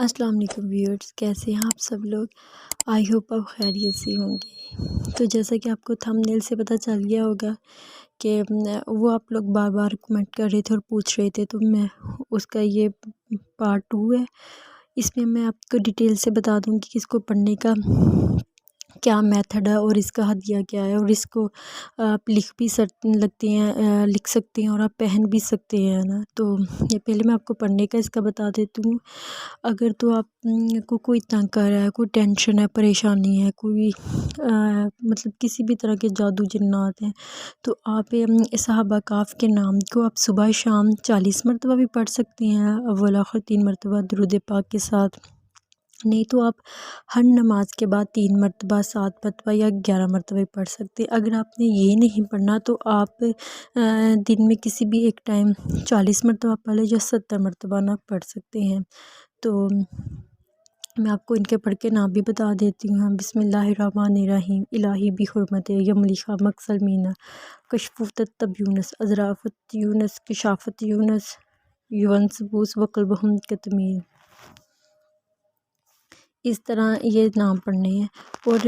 السلام علیکم ویورز، کیسے ہیں آپ سب لوگ؟ آئی ہوپ آپ خیریت سے ہوں گے۔ تو جیسا کہ آپ کو تھمبنیل سے پتہ چل گیا ہوگا کہ وہ آپ لوگ بار بار کمنٹ کر رہے تھے اور پوچھ رہے تھے، تو میں اس کا یہ پارٹ 2 ہے۔ اس میں میں آپ کو ڈیٹیل سے بتا دوں گی کہ اس کو پڑھنے کا کیا میتھڈ ہے اور اس کا ہدیہ کیا ہے، اور اس کو آپ لکھ بھی لگتے ہیں، لکھ سکتے ہیں اور آپ پہن بھی سکتے ہیں نا۔ تو یہ پہلے میں آپ کو پڑھنے کا اس کا بتا دیتی ہوں۔ اگر تو آپ کو کوئی تنگ کر رہا ہے، کوئی ٹینشن ہے، پریشانی ہے، کوئی مطلب کسی بھی طرح کے جادو جنات ہیں، تو آپ صحابہ کہف کے نام کو آپ صبح شام 40 مرتبہ بھی پڑھ سکتے ہیں، اول آخر 3 مرتبہ درود پاک کے ساتھ۔ نہیں تو آپ ہر نماز کے بعد 3 مرتبہ، 7 مرتبہ یا 11 مرتبہ بھی پڑھ سکتے ہیں۔ اگر آپ نے یہ نہیں پڑھنا تو آپ دن میں کسی بھی ایک ٹائم 40 مرتبہ پڑھ لیں یا 70 مرتبہ نہ پڑھ سکتے ہیں۔ تو میں آپ کو ان کے پڑھ کے نام بھی بتا دیتی ہوں۔ بسم اللہ الرحمن الرحیم، الہی بحرمت یملیخا مکسلمین کشفوت تبیونس اضرافت یونس کشافت یونس یونسبوس وقلبہم کتمین۔ اس طرح یہ نام پڑھنے ہیں، اور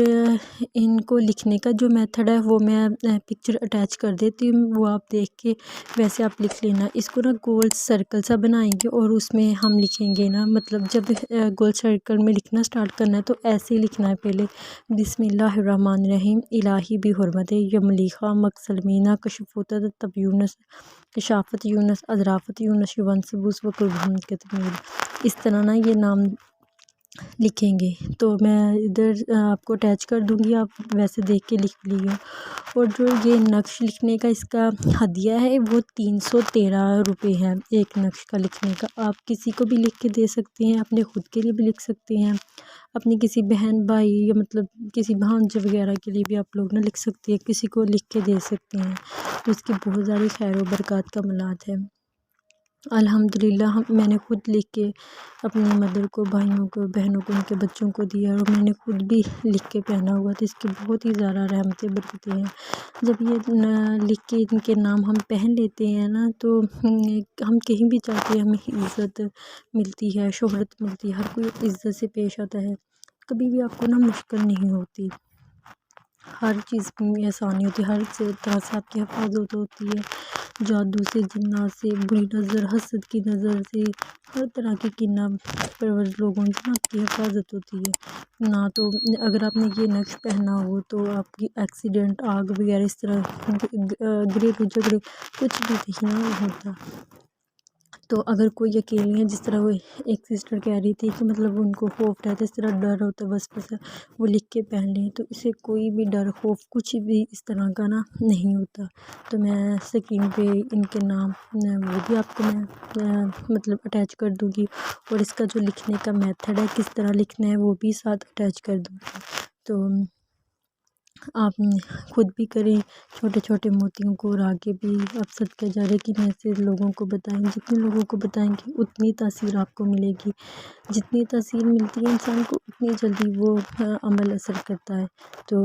ان کو لکھنے کا جو میتھڈ ہے وہ میں پکچر اٹیچ کر دیتی ہوں، وہ آپ دیکھ کے ویسے آپ لکھ لینا۔ اس کو نا گول سرکل سا بنائیں گے اور اس میں ہم لکھیں گے نا، مطلب جب گول سرکل میں لکھنا سٹارٹ کرنا ہے تو ایسے ہی لکھنا ہے پہلے، بسم اللہ الرحمن الرحیم، الہی بحرمت یملیخا مکسلمین کشفوت تبیونس کشافت یونس اضرافت یونس یونسبوس وقلبہم کتمین۔ اس طرح نا یہ نام لکھیں گے، تو میں ادھر آپ کو اٹیچ کر دوں گی، آپ ویسے دیکھ کے لکھ لیجیے۔ اور جو یہ نقش لکھنے کا اس کا ہدیہ ہے وہ 313 روپے ہے ایک نقش کا لکھنے کا۔ آپ کسی کو بھی لکھ کے دے سکتے ہیں، اپنے خود کے لیے بھی لکھ سکتے ہیں، اپنی کسی بہن بھائی یا مطلب کسی بھانجے وغیرہ کے لیے بھی آپ لوگ نہ لکھ سکتے ہیں، کسی کو لکھ کے دے سکتے ہیں، تو اس کی بہت ساری خیر و برکات کا ملاد ہے۔ الحمدللہ میں نے خود لکھ کے اپنی مدر کو، بھائیوں کو، بہنوں کو، ان کے بچوں کو دیا، اور میں نے خود بھی لکھ کے پہنا ہوا، تو اس کی بہت ہی زیادہ رحمتیں برکتیں ہیں۔ جب یہ لکھ کے ان کے نام ہم پہن لیتے ہیں نا، تو ہم کہیں بھی جاتے ہیں ہمیں عزت ملتی ہے، شہرت ملتی ہے، ہر کوئی عزت سے پیش آتا ہے، کبھی بھی آپ کو نا مشکل نہیں ہوتی، ہر چیز میں آسانی ہوتی ہے، ہر طرح سے آپ کی حفاظت ہوتی ہے، جادو سے، جنات سے، بری نظر، حسد کی نظر سے، ہر طرح کے کینہ پرور لوگوں سے آپ کی حفاظت ہوتی ہے نا۔ تو اگر آپ نے یہ نقش پہنا ہو تو آپ کی ایکسیڈنٹ، آگ وغیرہ اس طرح گھریلو جھگڑے کچھ بھی نہیں ہوتا۔ تو اگر کوئی اکیلے ہیں، جس طرح وہ ایک سسٹر کہہ رہی تھی کہ مطلب ان کو خوف رہتا ہے، اس طرح ڈر ہوتا ہے، بس وہ لکھ کے پہن لیں تو اسے کوئی بھی ڈر، خوف کچھ بھی اس طرح کا نا نہیں ہوتا۔ تو میں اسکرین پہ ان کے نام وہ بھی آپ کو میں مطلب اٹیچ کر دوں گی، اور اس کا جو لکھنے کا میتھڈ ہے، کس طرح لکھنا ہے، وہ بھی ساتھ اٹیچ کر دوں گی۔ تو آپ خود بھی کریں، چھوٹے چھوٹے موتیوں کو، اور آگے بھی آپ صدقہ جاریہ کی نیت سے لوگوں کو بتائیں، جتنے لوگوں کو بتائیں گے اتنی تاثیر آپ کو ملے گی، جتنی تاثیر ملتی ہے انسان کو اتنی جلدی وہ عمل اثر کرتا ہے۔ تو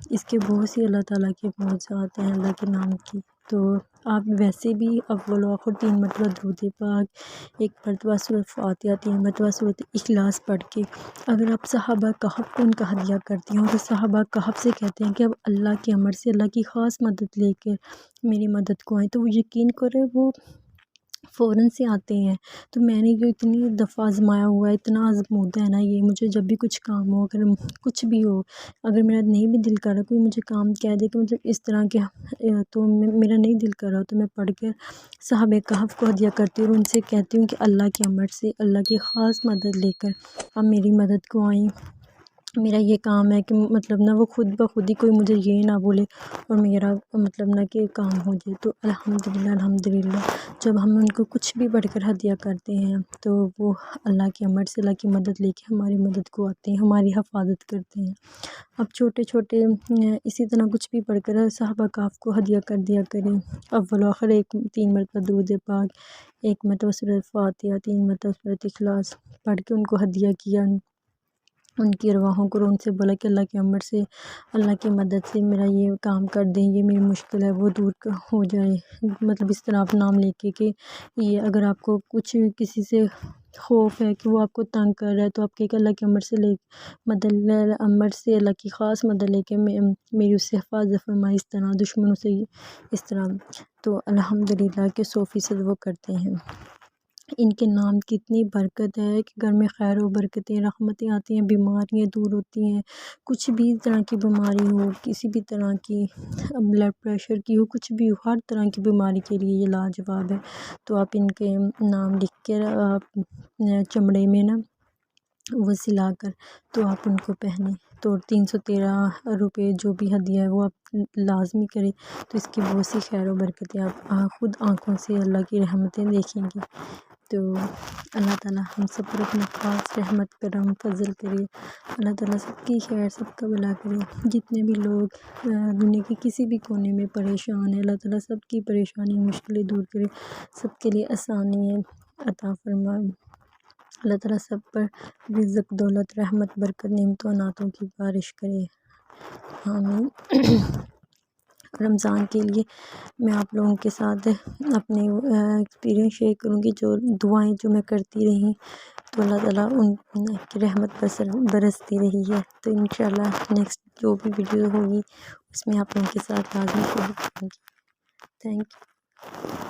اس کے بہت سی اللہ تعالیٰ کے معجزات ہیں اللہ کے نام کی۔ تو آپ ویسے بھی اول و آخر 3 مرتبہ درود پاک، 1 مرتبہ سورۃ فاتحہ، 3 مرتبہ سورۃ اخلاص پڑھ کے اگر آپ صحابہ کہف کو ان کا ہدیہ کرتی ہیں، اور صحابہ کہف سے کہتے ہیں کہ اب اللہ کے امر سے، اللہ کی خاص مدد لے کر میری مدد کو آئیں، تو وہ یقین کرے وہ فوراً سے آتے ہیں۔ تو میں نے یہ اتنی دفعہ آزمایا ہوا ہے، اتنا آزمودہ ہے نا یہ، مجھے جب بھی کچھ کام ہو، اگر کچھ بھی ہو، اگر میرا نہیں بھی دل کر رہا، کوئی مجھے کام کہہ دے کہ مطلب اس طرح کے، تو میرا نہیں دل کر رہا تو میں پڑھ کے صحابہ کہف کو ہدیہ کرتی ہوں، اور ان سے کہتی ہوں کہ اللہ کے امر سے، اللہ کی خاص مدد لے کر آپ میری مدد کو آئیں، میرا یہ کام ہے کہ مطلب نہ وہ خود بخود ہی کوئی مجھے یہ نہ بولے اور میرا مطلب نہ کہ کام ہو جائے۔ تو الحمدللہ الحمدللہ جب ہم ان کو کچھ بھی پڑھ کر ہدیہ کرتے ہیں تو وہ اللہ کے امر سے، اللہ کی مدد لے کے ہماری مدد کو آتے ہیں، ہماری حفاظت کرتے ہیں۔ اب چھوٹے چھوٹے اسی طرح کچھ بھی پڑھ کر صحابہ کہف کو ہدیہ کر دیا کریں، اول و آخر 3 مرتبہ درود پاک، 1 مرتبہ سورۃ فاتحہ، 3 مرتبہ سورۃ اخلاص پڑھ کے ان کو ہدیہ کیا، ان کی ارواحوں کو، ان سے بولا کہ اللہ کے امر سے، اللہ کی مدد سے میرا یہ کام کر دیں، یہ میری مشکل ہے وہ دور ہو جائے. مطلب اس طرح آپ نام لے کے کہ یہ اگر آپ کو کچھ کسی سے خوف ہے کہ وہ آپ کو تنگ کر رہا ہے تو آپ کہ اللہ کے امر سے لے مدد، امر سے اللہ کی خاص مدد لے کے میری اس سے حفاظت فرمائے، اس طرح دشمنوں سے اس طرح. تو الحمدللہ کہ 100% وہ کرتے ہیں. ان کے نام کی اتنی برکت ہے کہ گھر میں خیر و برکتیں، رحمتیں آتی ہیں، بیماریاں دور ہوتی ہیں. کچھ بھی طرح کی بیماری ہو، کسی بھی طرح کی بلڈ پریشر کی ہو، کچھ بھی ہو، ہر طرح کی بیماری کے لیے یہ لاجواب ہے. تو آپ ان کے نام لکھ کے آپ چمڑے میں نا وہ سلا کر تو آپ ان کو پہنیں. تو 313 روپے جو بھی ہدیہ ہے وہ آپ لازمی کریں. تو اس کی بہت سی خیر و برکتیں آپ خود آنکھوں سے اللہ کی رحمتیں دیکھیں گے. تو اللہ تعالیٰ ہم سب پر اپنا خاص رحمت کرم فضل کرے. اللہ تعالیٰ سب کی خیر، سب کا بھلا کرے. جتنے بھی لوگ دنیا کے کسی بھی کونے میں پریشان ہیں، اللہ تعالیٰ سب کی پریشانی مشکلیں دور کرے، سب کے لیے آسانی عطا فرمائے. اللہ تعالیٰ سب پر رزق، دولت، رحمت، برکت، نعمت و عنایتوں کی بارش کرے. آمین. رمضان کے لیے میں آپ لوگوں کے ساتھ اپنے ایکسپیرینس شیئر کروں گی، جو دعائیں جو میں کرتی رہی تو اللہ تعالیٰ ان کی رحمت برستی رہی ہے. تو انشاءاللہ نیکسٹ جو بھی ویڈیو ہوگی اس میں آپ لوگوں کے ساتھ لازمی شیئر کروں گی. Thank you.